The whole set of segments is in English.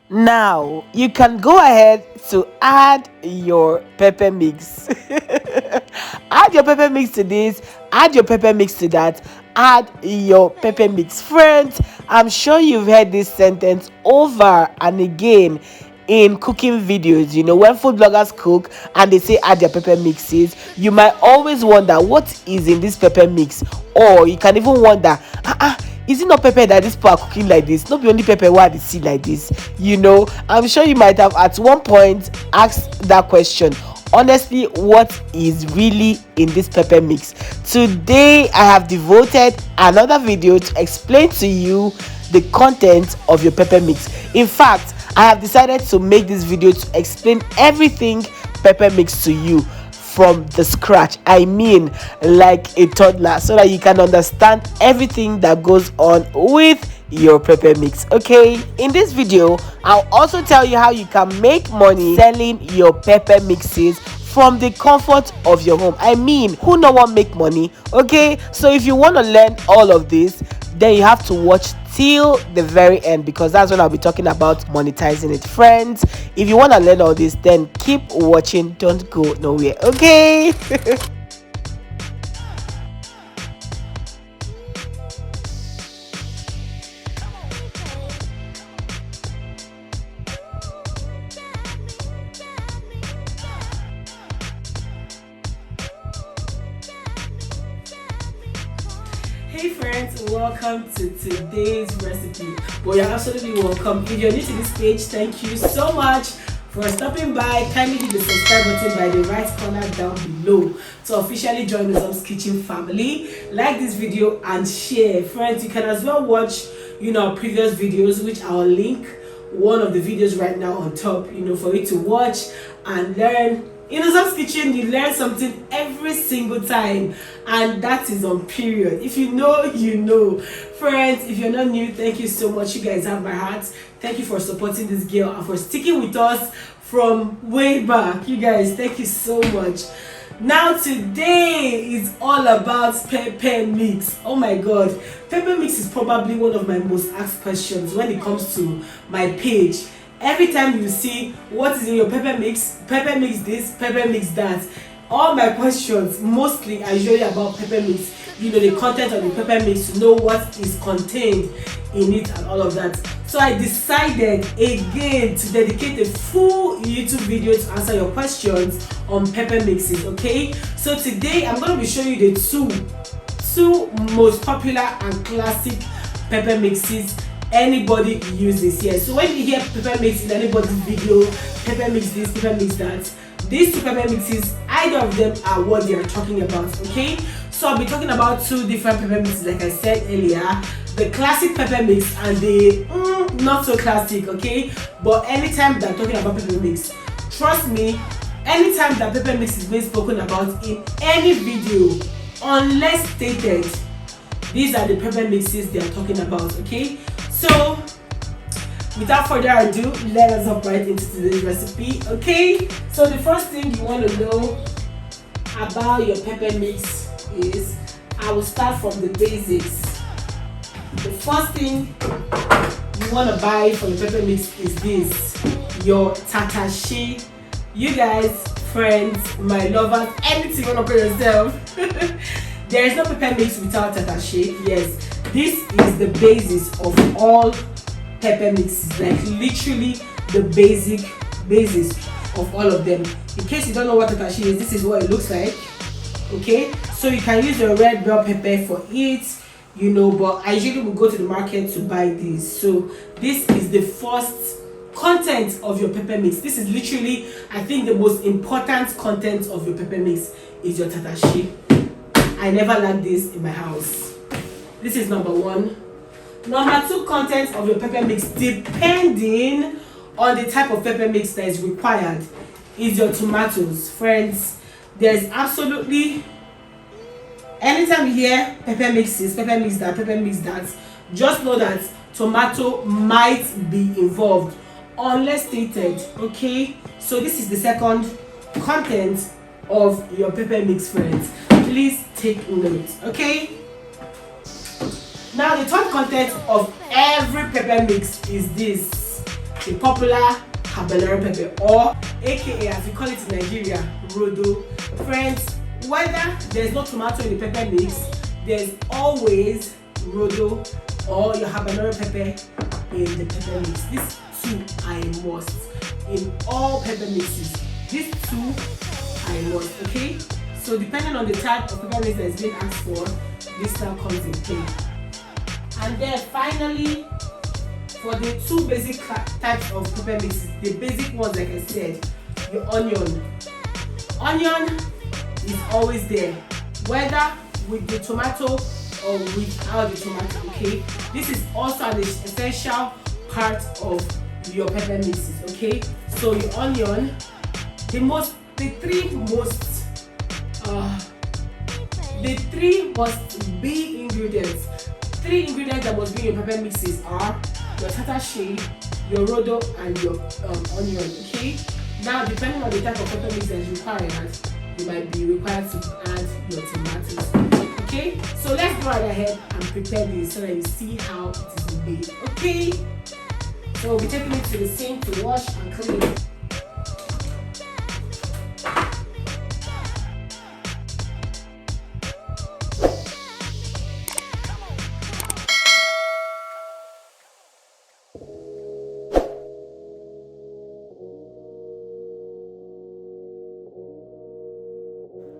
Now you can go ahead to add your pepper mix. Add your pepper mix to this, add your pepper mix to that, add your pepper mix. Friends, I'm sure you've heard this sentence over and again in cooking videos. When food bloggers cook and they say add their pepper mixes, you might always wonder what is in this pepper mix, or you can even wonder, is it not pepper that this people are cooking like this? Not be only pepper why they see like this. I'm sure you might have at one point asked that question. Honestly, what is really in this pepper mix? Today I have devoted another video to explain to you the content of your pepper mix. In fact, I have decided to make this video to explain everything pepper mix to you from the scratch. I mean, like a toddler, so that you can understand everything that goes on with your pepper mix. Okay, in this video I'll also tell you how you can make money selling your pepper mixes from the comfort of your home. I mean, who no one make money? Okay, so if you want to learn all of this, then you have to watch till the very end, because that's when I'll be talking about monetizing it. Friends, if you want to learn all this, then keep watching, don't go nowhere. Okay. Hey friends, welcome to today's recipe. Well, you're absolutely welcome. If you're new to this page, thank you so much for stopping by. Kindly hit the subscribe button by the right corner down below to officially join the Uzoms Kitchen family. Like this video and share. Friends, you can as well watch our previous videos, which I'll link one of the videos right now on top, for you to watch and learn. In Uzoms Kitchen, you learn something every single time, and that is on period. If you know, you know. Friends, if you're not new, thank you so much. You guys have my heart. Thank you for supporting this girl and for sticking with us from way back. You guys, thank you so much. Now today is all about pepper mix. Oh my god, pepper mix is probably one of my most asked questions when it comes to my page. Every time you see what is in your pepper mix this, pepper mix that, all my questions mostly are usually about pepper mix. The content of the pepper mix, to know what is contained in it and all of that. So I decided again to dedicate a full YouTube video to answer your questions on pepper mixes. Okay, so today I'm going to be showing you the two most popular and classic pepper mixes anybody uses. Yes, so when you hear pepper mix in anybody's video, pepper mix this, pepper mix that, these two pepper mixes, either of them are what they are talking about. Okay, so I'll be talking about two different pepper mixes, like I said earlier, the classic pepper mix and the not so classic. Okay, but anytime that I'm talking about pepper mix, trust me, anytime that pepper mix is being spoken about in any video, unless stated, these are the pepper mixes they are talking about. Okay, so without further ado, let us hop right into today's recipe. Okay, so the first thing you want to know about your pepper mix is, I will start from the basics. The first thing you want to buy for your pepper mix is this, your tatashi. You guys, friends, my lovers, anything you want to put yourself. There is no pepper mix without tatashi. Yes, this is the basis of all pepper mixes, like literally the basis of all of them. In case you don't know what tatashi is, this is what it looks like. Okay, so you can use your red bell pepper for it, but I usually will go to the market to buy these. So this is the first content of your pepper mix. This is literally, I think, the most important content of your pepper mix is your tatashi. I never lack this in my house. This is number one. Number two content of your pepper mix, depending on the type of pepper mix that is required, is your tomatoes. Friends, there's absolutely, anytime you hear pepper mixes, pepper mix that, just know that tomato might be involved, unless stated. Okay, so this is the second content of your pepper mix, friends. Please take note. Okay, now the third content of every pepper mix is this, the popular habanero pepper, or aka as we call it in Nigeria, rodo. Friends, whether there's no tomato in the pepper mix, there's always rodo or your habanero pepper in the pepper mix. These two are a must in all pepper mixes. These two are a must, okay? So depending on the type of pepper mix that is being asked for, this now comes in play. And then finally, for the two basic types of pepper mixes, the basic ones, like I said, your onion. Onion is always there, whether with the tomato or without the tomato, okay? This is also an essential part of your pepper mixes, okay? So your onion, the three must be ingredients. Three ingredients that must be in your pepper mixes are your tatashe, your rodo, and your onion, okay? Now, depending on the type of pepper mix that is required, you might be required to add your tomatoes, okay? So let's go right ahead and prepare this so that you see how it is made, okay? So we'll be taking it to the sink to wash and clean.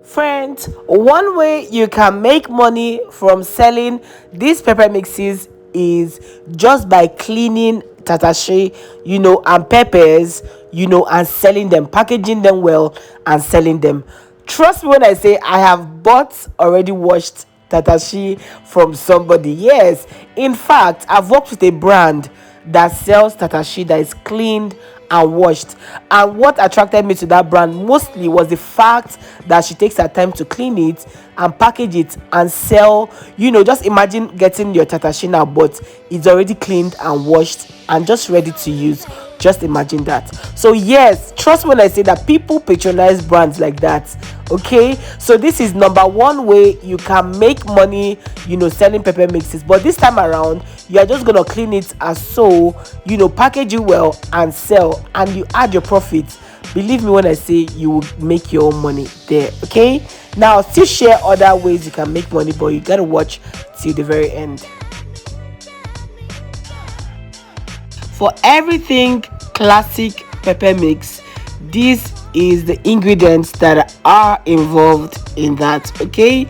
Friends, one way you can make money from selling these pepper mixes is just by cleaning tatashe, and peppers, and selling them, packaging them well and selling them. Trust me when I say I have bought already washed tatashe from somebody. Yes, in fact, I've worked with a brand that sells tatashe that is cleaned and washed, and what attracted me to that brand mostly was the fact that she takes her time to clean it and package it and sell. Just imagine getting your tatashe now, but it's already cleaned and washed and just ready to use. Just imagine that. So yes, trust me when I say that people patronize brands like that, okay? So this is number one way you can make money, selling pepper mixes. But this time around, you are just gonna clean it as so, package it well and sell, and you add your profits. Believe me when I say you will make your own money there, okay? Now, I'll still share other ways you can make money, but you gotta watch till the very end. For everything classic pepper mix, this is the ingredients that are involved in that, okay?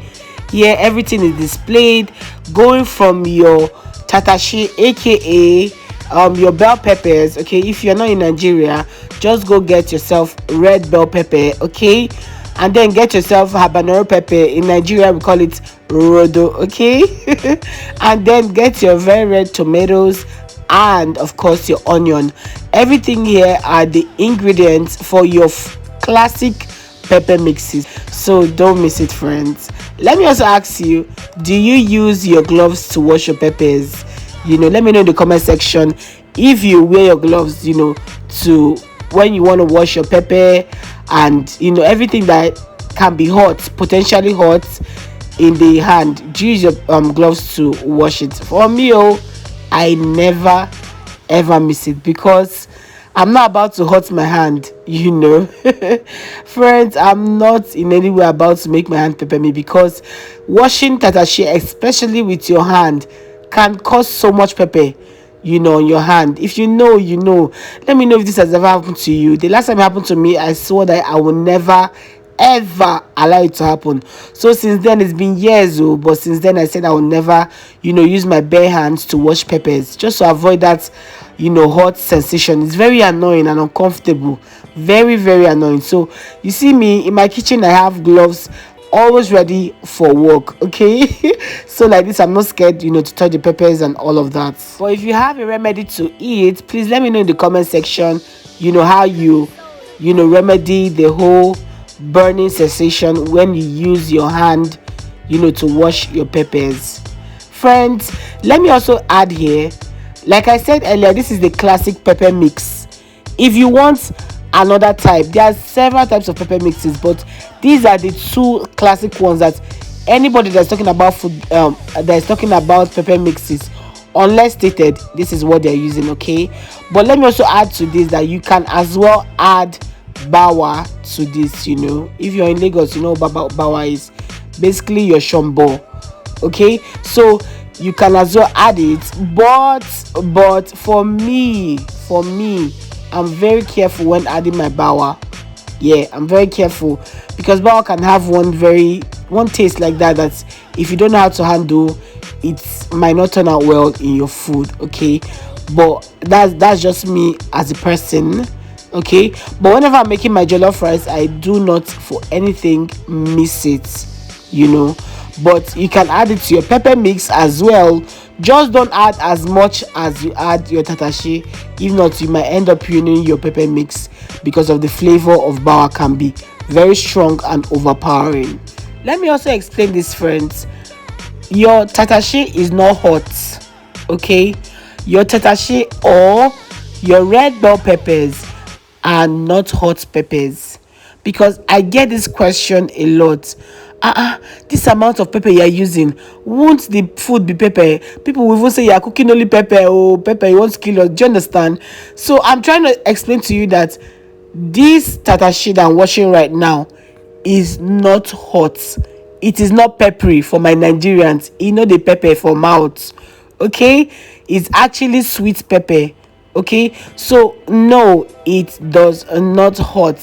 Here everything is displayed, going from your tatashe, aka your bell peppers, okay? If you're not in Nigeria, just go get yourself red bell pepper, okay? And then get yourself habanero pepper. In Nigeria we call it rodo, okay? And then get your very red tomatoes, and of course your onion. Everything here are the ingredients for your classic pepper mixes, so don't miss it, friends. Let me also ask you, do you use your gloves to wash your peppers? Let me know in the comment section if you wear your gloves, to when you want to wash your pepper, and everything that can be hot, potentially hot in the hand. Do you use your gloves to wash it? For me, I never ever miss it, because I'm not about to hurt my hand, Friends, I'm not in any way about to make my hand pepper me, because washing tatashe, especially with your hand, can cause so much pepper, on your hand. If you know, let me know if this has ever happened to you. The last time it happened to me, I swore that I will never ever allow it to happen. So since then, it's been years, but since then I said I will never use my bare hands to wash peppers, just to avoid that hot sensation. It's very annoying and uncomfortable, very very annoying. So you see me in my kitchen, I have gloves always ready for work, okay? So like this, I'm not scared to touch the peppers and all of that. But if you have a remedy to eat, please let me know in the comment section how you remedy the whole burning sensation when you use your hand to wash your peppers. Friends, let me also add here, like I said earlier, this is the classic pepper mix. If you want another type, there are several types of pepper mixes, but these are the two classic ones that anybody that's talking about food, that is talking about pepper mixes, unless stated this is what they're using. Okay, but let me also add to this that you can as well add bawa to this. If you're in Lagos, what bawa is. Basically your shombo. Okay, so you can as well add it, but for me, I'm very careful when adding my bawa. Yeah, I'm very careful, because bawa can have one taste like that if you don't know how to handle it, might not turn out well in your food. Okay, but that's just me as a person. Okay, but whenever I'm making my jollof rice, I do not for anything miss it. But you can add it to your pepper mix as well. Just don't add as much as you add your tatashi. If not, you might end up ruining your pepper mix, because of the flavor of bawa can be very strong and overpowering. Let me also explain this, friends. Your tatashi is not hot. Okay, your tatashi or your red bell peppers are not hot peppers, because I get this question a lot. This amount of pepper you are using, won't the food be pepper? People will even say you are cooking only pepper. Oh, pepper, you want to kill us. Do you understand? So I'm trying to explain to you that this tatashi that I'm washing right now is not hot. It is not peppery for my Nigerians. The pepper for mouth. Okay, it's actually sweet pepper. Okay, so no, it does not hot.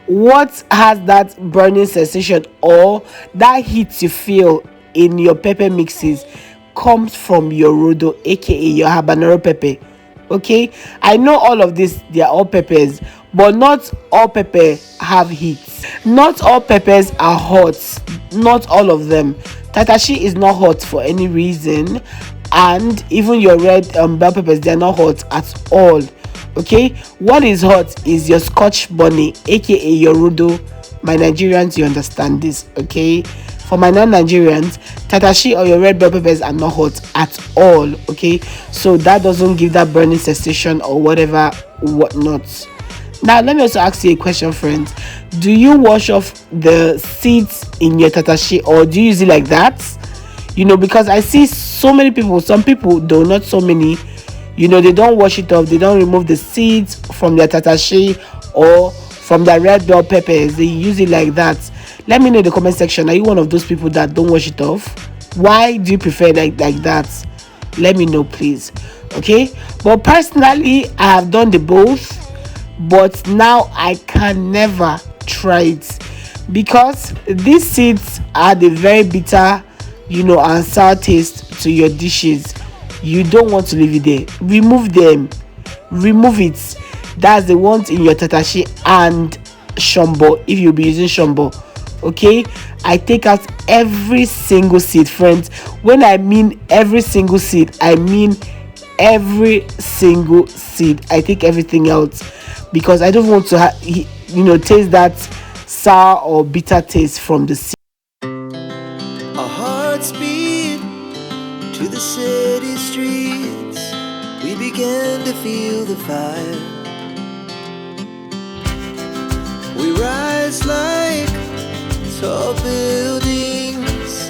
What has that burning sensation or that heat you feel in your pepper mixes comes from your rodo, aka your habanero pepper. Okay, I know all of this, they are all peppers, but not all pepper have heat. Not all peppers are hot. Not all of them. Tatashi is not hot for any reason, and even your red bell peppers, they are not hot at all. Okay, what is hot is your scotch bonnet, aka your rudo. My Nigerians, you understand this. Okay, for my non-Nigerians, tatashi or your red bell peppers are not hot at all. Okay, so that doesn't give that burning sensation or whatnot. Now let me also ask you a question, friends. Do you wash off the seeds in your tatashi, or do you use it like that? Because I see so many people, some people though, not so many, they don't wash it off. They don't remove the seeds from their tatashi or from their red bell peppers. They use it like that. Let me know in the comment section. Are you one of those people that don't wash it off? Why do you prefer like that? Let me know, please. Okay, but personally, I have done the both, but now I can never try it, because these seeds are the very bitter, and sour taste to your dishes. You don't want to leave it there. Remove them. Remove it. That's the ones in your tatashi and shombo, if you'll be using shombo. Okay, I take out every single seed, friends. When I mean every single seed, I mean every single seed. I take everything out, because I don't want to taste that sour or bitter taste from the seed. Our hearts beat to the city streets. We began to feel the fire. We rise like tall buildings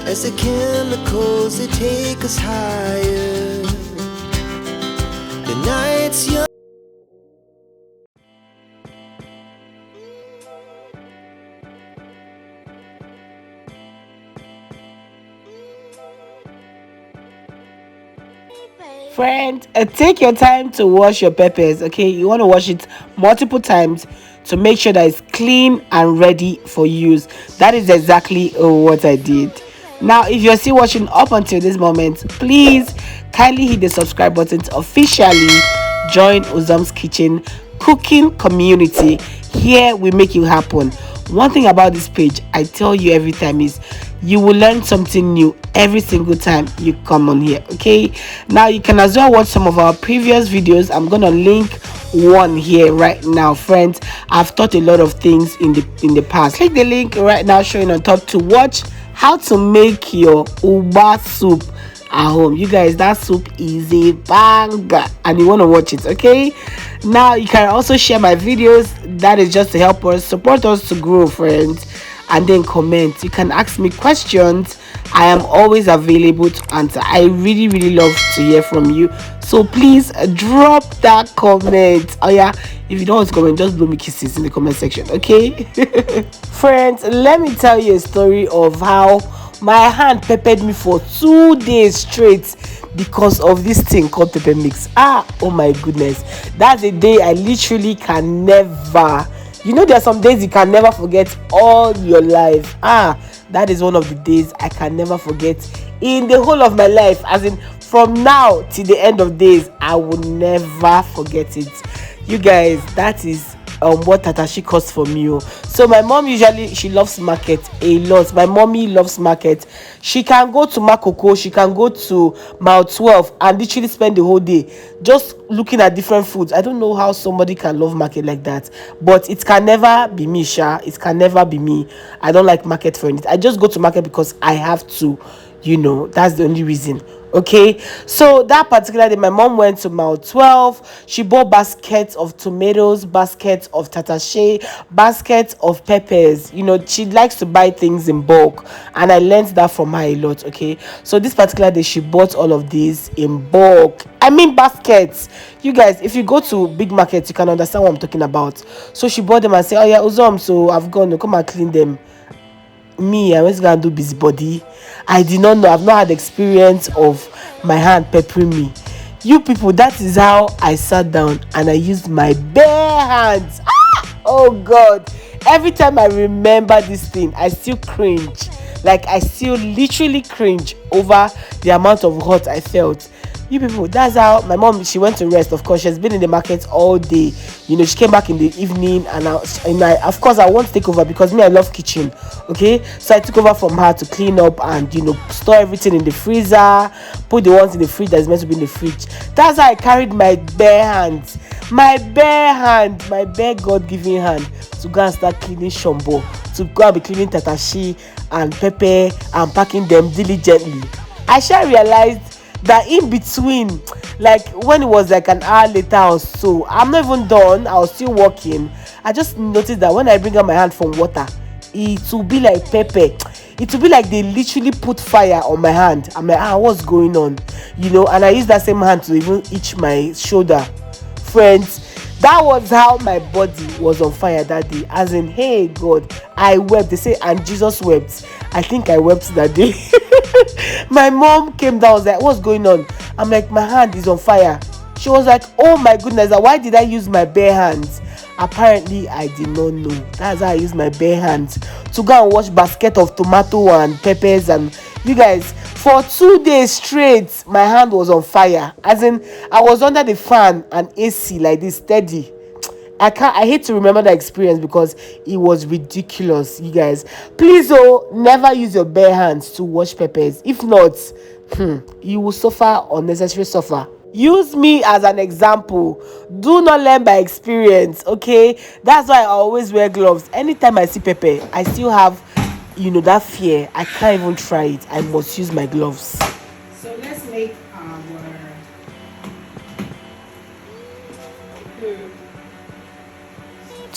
as the chemicals, they take us higher. The night's young. Friend, take your time to wash your peppers. Okay, you want to wash it multiple times to make sure that it's clean and ready for use. That is exactly what I did. Now, if you're still watching up until this moment, please kindly hit the subscribe button to officially join Uzoms Kitchen cooking community. Here we make it happen. One thing about this page, I tell you every time, is you will learn something new every single time you come on here. Okay, now you can as well watch some of our previous videos. I'm gonna link one here right now, friends. I've taught a lot of things in the past. Click the link right now showing on top to watch how to make your uba soup at home. You guys, that soup is a banger and you want to watch it. Okay, now you can also share my videos. That is just to help us, support us to grow, friends. And then comment. You can ask me questions I am always available to answer. I really, really love to hear from you. So please drop that comment. Oh yeah, if you don't want to comment, just blow me kisses in the comment section, okay? Friends, let me tell you a story of how my hand peppered me for 2 days straight because of this thing called pepper mix. Oh my goodness, that's a day I literally can never, there are some days you can never forget all your life. That is one of the days I can never forget in the whole of my life, as in from now till the end of days. I will never forget it. You guys, that is what tatashi costs for me. So my mom usually, she loves market a lot. My mommy loves market. She can go to Makoko, she can go to Mile 12 and literally spend the whole day just looking at different foods. I don't know how somebody can love market like that, but it can never be me, Sha. It can never be me. I don't like market for anything. I just go to market because I have to. That's the only reason. Okay, so that particular day my mom went to Mile 12. She bought baskets of tomatoes, baskets of tatashe, baskets of peppers. She likes to buy things in bulk, and I learned that from her a lot. Okay, so this particular day she bought all of these in bulk. I mean baskets. You guys, if you go to big markets, you can understand what I'm talking about. So she bought them and said, oh yeah, Uzoms, so I've gone to come and clean them. Me, I was gonna do busybody. I did not know. I've not had experience of my hand peppering me. You people, that is how I sat down and I used my bare hands. Oh God, every time I remember this thing I still cringe. Like, I still literally cringe over the amount of hurt I felt. You people, that's how my mom, she went to rest. Of course, she's been in the market all day. She came back in the evening, and of course I want to take over because me, I love kitchen. Okay, so I took over from her to clean up and store everything in the freezer, put the ones in the fridge that's meant to be in the fridge. That's how I carried my bare hands, my bare God-given hand to go and start cleaning shombo, to go and be cleaning tatashi and pepper and packing them diligently. I shall realized that in between, like when it was like an hour later or so, I'm not even done, I was still working. I just noticed that when I bring out my hand from water, it will be like pepper. It will be like they literally put fire on my hand. I'm like, what's going on? And I use that same hand to even itch my shoulder. Friends, that was how my body was on fire that day. As in, hey God, I wept. They say, and Jesus wept. I think I wept that day. My mom came down, was like, what's going on? I'm like, my hand is on fire. She was like, oh my goodness, why did I use my bare hands? Apparently I did not know. That's how I use my bare hands to go and wash basket of tomato and peppers. And you guys, for 2 days straight my hand was on fire. As in, I was under the fan and AC like this, steady. I hate to remember that experience because it was ridiculous. You guys, please never use your bare hands to wash peppers. If not, you will suffer unnecessary suffer. Use me as an example. Do not learn by experience. Okay, that's why I always wear gloves. Anytime I see pepper, I still have that fear. I can't even try it. I must use my gloves. So let's make our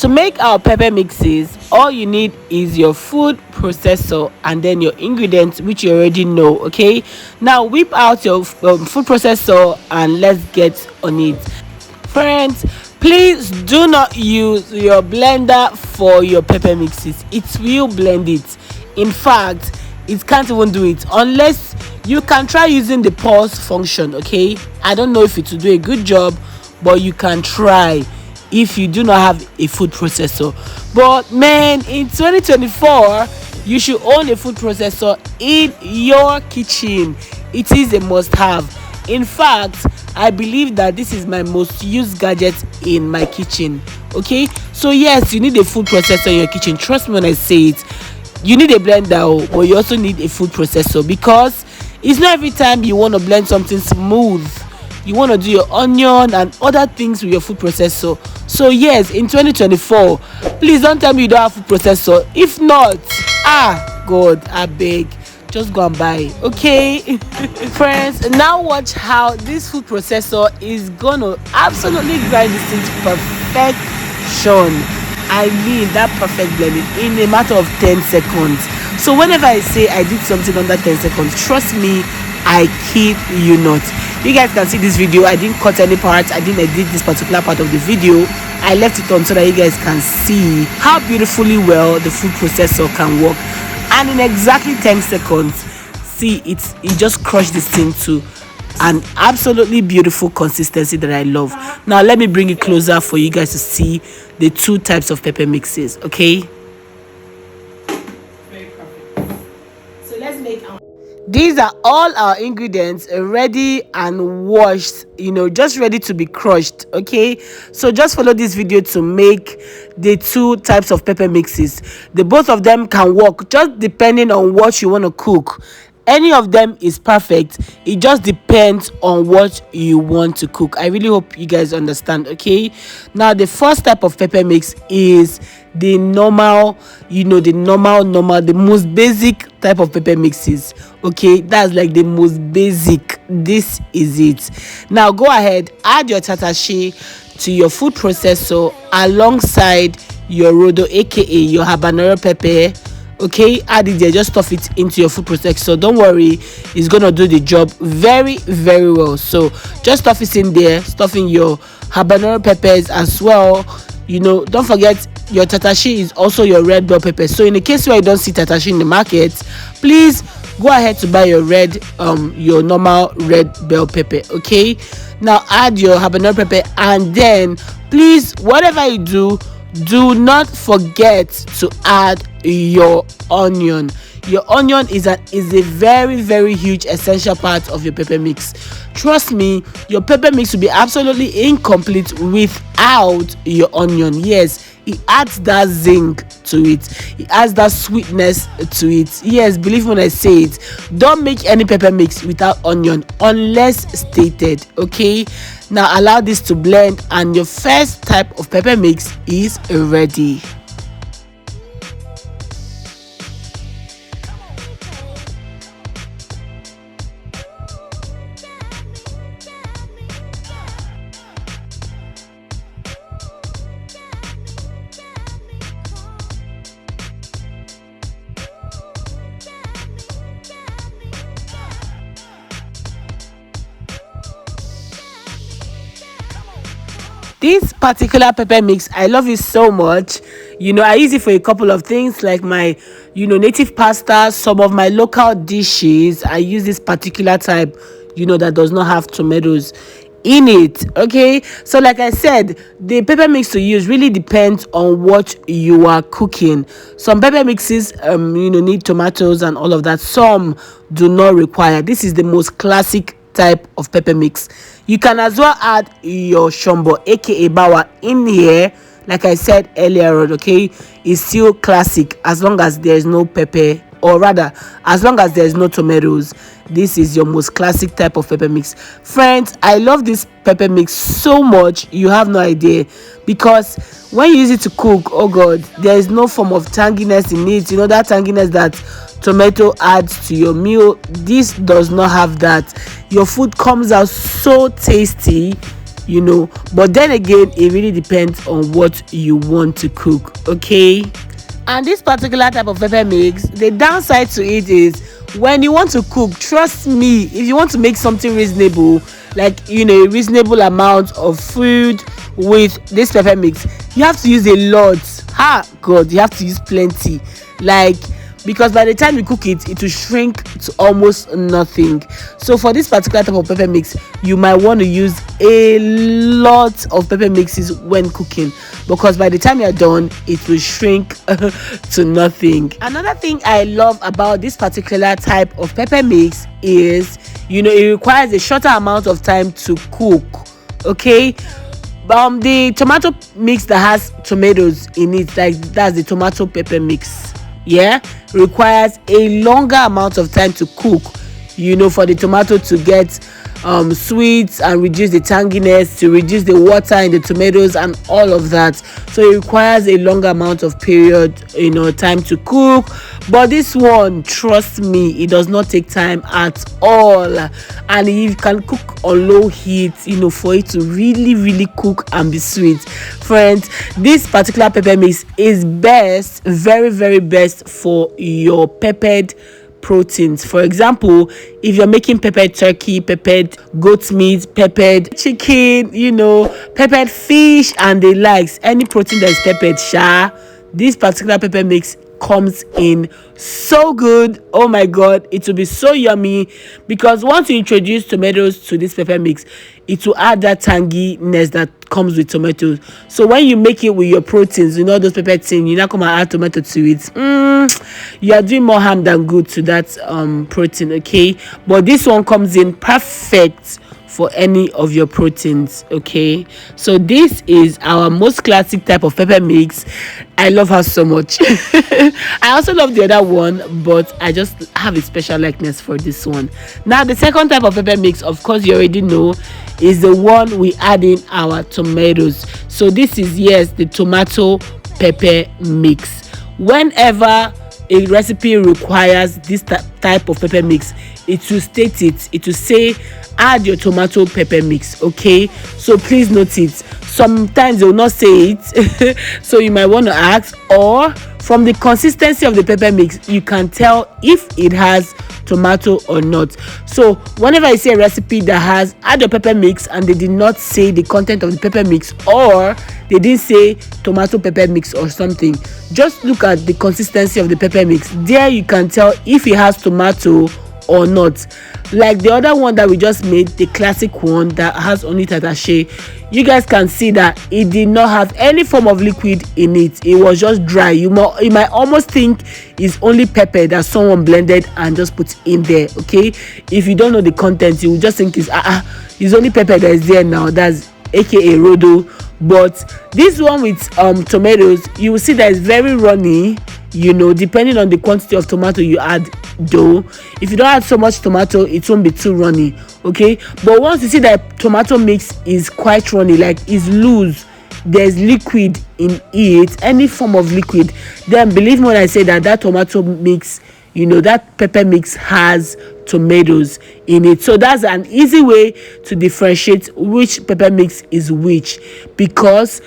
To make our pepper mixes, all you need is your food processor and then your ingredients, which you already know. Okay, now whip out your food processor and let's get on it. Friends, please do not use your blender for your pepper mixes. It will blend it. In fact, it can't even do it unless you can try using the pause function. Okay, I don't know if it will do a good job, but you can try if you do not have a food processor. But man, in 2024 you should own a food processor in your kitchen. It is a must have. In fact, I believe that this is my most used gadget in my kitchen. Okay, so yes, you need a food processor in your kitchen. Trust me when I say it. You need a blender, but you also need a food processor because it's not every time you want to blend something smooth. You want to do your onion and other things with your food processor. So yes, in 2024, please don't tell me you don't have food processor. If not, God, I beg, just go and buy. Okay. Friends, now watch how this food processor is gonna absolutely grind this thing to perfection. I mean that perfect blending in a matter of 10 seconds. So whenever I say I did something under 10 seconds, trust me, I kid you not. You guys can see this video. I didn't cut any parts. I didn't edit this particular part of the video. I left it on so that you guys can see how beautifully well the food processor can work. And in exactly 10 seconds, see, it just crushed this thing to an absolutely beautiful consistency that I love. Now let me bring it closer for you guys to see the two types of pepper mixes. Okay, very perfect. So let's make our, these are all our ingredients ready and washed, just ready to be crushed. Okay, so just follow this video to make the two types of pepper mixes. The both of them can work, just depending on what you want to cook. Any of them is perfect. It just depends on what you want to cook. I really hope you guys understand. Okay, now the first type of pepper mix is the normal, the most basic type of pepper mixes. Okay, that's like the most basic. This is it. Now go ahead, add your tatashi to your food processor alongside your rodo, aka your habanero pepper. Okay, add it there, just stuff it into your food processor. Don't worry, it's gonna do the job very, very well. So just stuff it in there, stuff in your habanero peppers as well. Don't forget your tatashi is also your red bell pepper. So in the case where you don't see tatashi in the market, please go ahead to buy your your normal red bell pepper. Okay, now add your habanero pepper, and then please, whatever you do not forget to add your onion. Your onion is a very, very huge essential part of your pepper mix. Trust me, your pepper mix will be absolutely incomplete without your onion. Yes, it adds that zing to it. It adds that sweetness to it. Yes, believe when I say it. Don't make any pepper mix without onion unless stated. Okay, now allow this to blend, and your first type of pepper mix is ready. This particular pepper mix, I love it so much. I use it for a couple of things, like my native pasta, some of my local dishes. I use this particular type that does not have tomatoes in it. Okay, so like I said, the pepper mix to use really depends on what you are cooking. Some pepper mixes need tomatoes and all of that. Some do not require. This is the most classic type of pepper mix. You can as well add your shombo, aka bawa, in here. Like I said earlier on, okay, it's still classic as long as there's no pepper, or rather as long as there's no tomatoes. This is your most classic type of pepper mix. Friends, I love this pepper mix so much, you have no idea, because when you use it to cook, oh god, there is no form of tanginess in it. That tanginess that tomato adds to your meal. This does not have that. Your food comes out so tasty, but then again, it really depends on what you want to cook. Okay, and this particular type of pepper mix, the downside to it is when you want to cook, trust me, if you want to make something reasonable, like a reasonable amount of food with this pepper mix, you have to use a lot. God, you have to use plenty, because by the time you cook it, it will shrink to almost nothing. So for this particular type of pepper mix, you might want to use a lot of pepper mixes when cooking, because by the time you're done, it will shrink to nothing. Another thing I love about this particular type of pepper mix is it requires a shorter amount of time to cook. Okay, the tomato mix that has tomatoes in it, that's the tomato pepper mix, requires a longer amount of time to cook, for the tomato to get sweet and reduce the tanginess, to reduce the water in the tomatoes and all of that. So it requires a longer amount of period, time to cook. But this one, trust me, it does not take time at all, and you can cook on low heat, for it to really really cook and be sweet. Friends, this particular pepper mix is best, very very best for your peppered proteins. For example, if you're making peppered turkey, peppered goat meat, peppered chicken, peppered fish and the likes, any protein that is peppered, this particular pepper mix comes in so good. Oh my god, it will be so yummy, because once you introduce tomatoes to this pepper mix, it will add that tanginess that comes with tomatoes. So when you make it with your proteins, those pepper things, you're not come and add tomato to it, you are doing more harm than good to that protein. Okay, but this one comes in perfect for any of your proteins. Okay, so this is our most classic type of pepper mix. I love her so much. I also love the other one, but I just have a special likeness for this one. Now the second type of pepper mix, of course you already know, is the one we add in our tomatoes. So this is, yes, the tomato pepper mix. Whenever a recipe requires this type of pepper mix, it will state it. It will say add your tomato pepper mix. Okay, so please note it. Sometimes they will not say it, so you might want to ask. Or from the consistency of the pepper mix, you can tell if it has tomato or not. So whenever I see a recipe that has add your pepper mix and they did not say the content of the pepper mix, or they didn't say tomato pepper mix or something, just look at the consistency of the pepper mix. There you can tell if it has tomato or not. Like the other one that we just made, the classic one that has only tatashe, you guys can see that it did not have any form of liquid in it. It was just dry. You might almost think it's only pepper that someone blended and just put in there. Okay, if you don't know the content, you will just think it's only pepper that is there now, that's aka rodo. But this one with tomatoes, you will see that it's very runny, depending on the quantity of tomato you add. Though if you don't add so much tomato, it won't be too runny. Okay, but once you see that tomato mix is quite runny, like it's loose, there's liquid in it, any form of liquid, then believe me when I say that tomato mix, that pepper mix has tomatoes in it. So that's an easy way to differentiate which pepper mix is which, because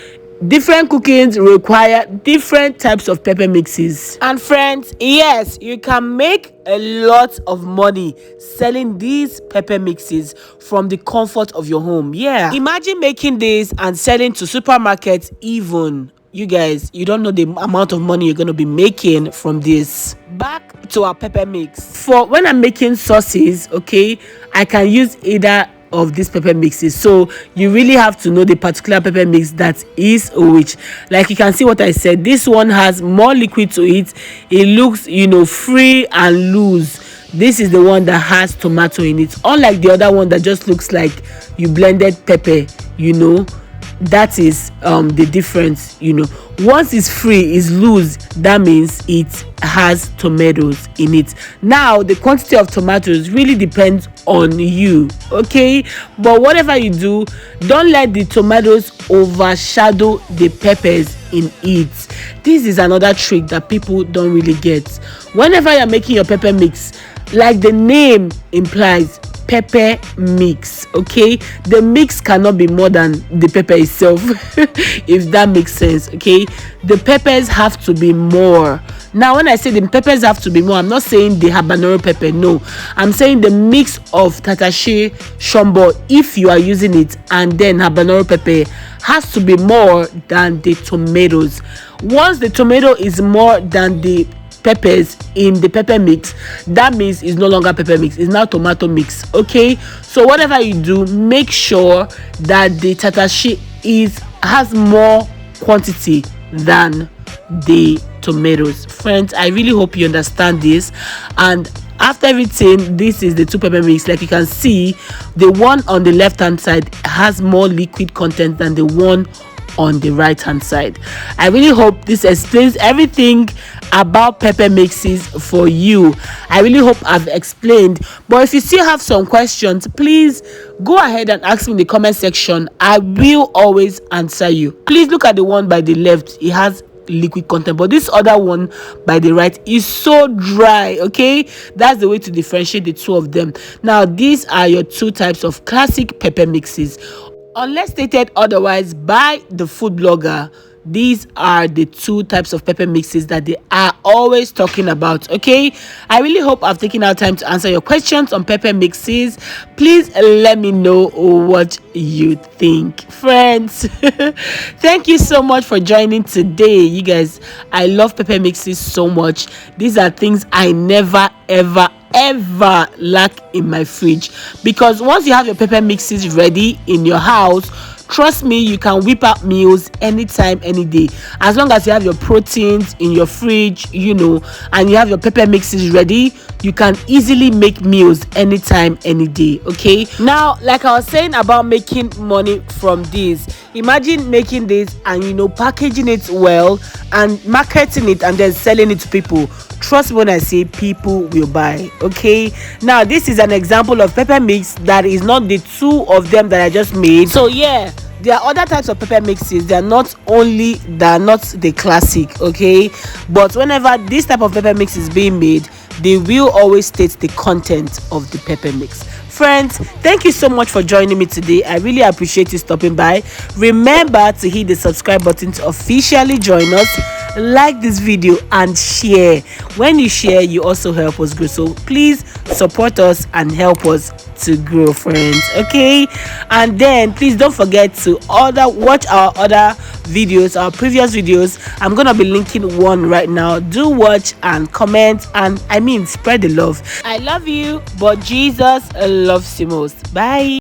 different cookings require different types of pepper mixes. And friends, yes, you can make a lot of money selling these pepper mixes from the comfort of your home. Yeah, imagine making this and selling to supermarkets. Even you guys, you don't know the amount of money you're going to be making from this. Back to our pepper mix. For when I'm making sauces, okay, I can use either of these pepper mixes. So you really have to know the particular pepper mix that is which. Like you can see what I said, this one has more liquid to it. It looks free and loose. This is the one that has tomato in it, unlike the other one that just looks like you blended pepper. That is the difference. Once it's free, it's loose, that means it has tomatoes in it. Now the quantity of tomatoes really depends on you. Okay, but whatever you do, don't let the tomatoes overshadow the peppers in it. This is another trick that people don't really get. Whenever you're making your pepper mix, like the name implies, pepper mix. Okay, the mix cannot be more than the pepper itself. If that makes sense. Okay, the peppers have to be more. Now when I say the peppers have to be more, I'm not saying the habanero pepper, no, I'm saying the mix of tatashe, shombo, if you are using it, and then habanero pepper has to be more than the tomatoes. Once the tomato is more than the peppers in the pepper mix, that means it's no longer pepper mix, it's now tomato mix. Okay, so whatever you do, make sure that the tatashe has more quantity than the tomatoes. Friends, I really hope you understand this. And after everything, this is the two pepper mix. Like you can see, the one on the left hand side has more liquid content than the one on the right hand side. I really hope this explains everything about pepper mixes for you. I really hope I've explained, but if you still have some questions, please go ahead and ask me in the comment section. I will always answer you. Please look at the one by the left. It has liquid content, but this other one by the right is so dry. Okay, that's the way to differentiate the two of them. Now these are your two types of classic pepper mixes. Unless stated otherwise by the food blogger, these are the two types of pepper mixes that they are always talking about. Okay, I really hope I've taken out time to answer your questions on pepper mixes. Please let me know what you think, friends. Thank you so much for joining today, you guys. I love pepper mixes so much. These are things I never ever lack in my fridge, because once you have your pepper mixes ready in your house, trust me, you can whip out meals anytime, any day. As long as you have your proteins in your fridge, and you have your pepper mixes ready, you can easily make meals anytime, any day. Okay, now like I was saying about making money from this, imagine making this and packaging it well and marketing it and then selling it to people. Trust me when I say people will buy. Okay, now this is an example of pepper mix that is not the two of them that I just made. So yeah, there are other types of pepper mixes. They are not the classic. Okay, but whenever this type of pepper mix is being made, they will always state the content of the pepper mix. Friends, thank you so much for joining me today. I really appreciate you stopping by. Remember to hit the subscribe button to officially join us. Like this video and share. When you share, you also help us grow. So please support us and help us to grow, friends. Okay, and then please don't forget to watch our other videos, our previous videos. I'm gonna be linking one right now. Do watch and comment, and spread the love. I love you, but Jesus loves you most. Bye.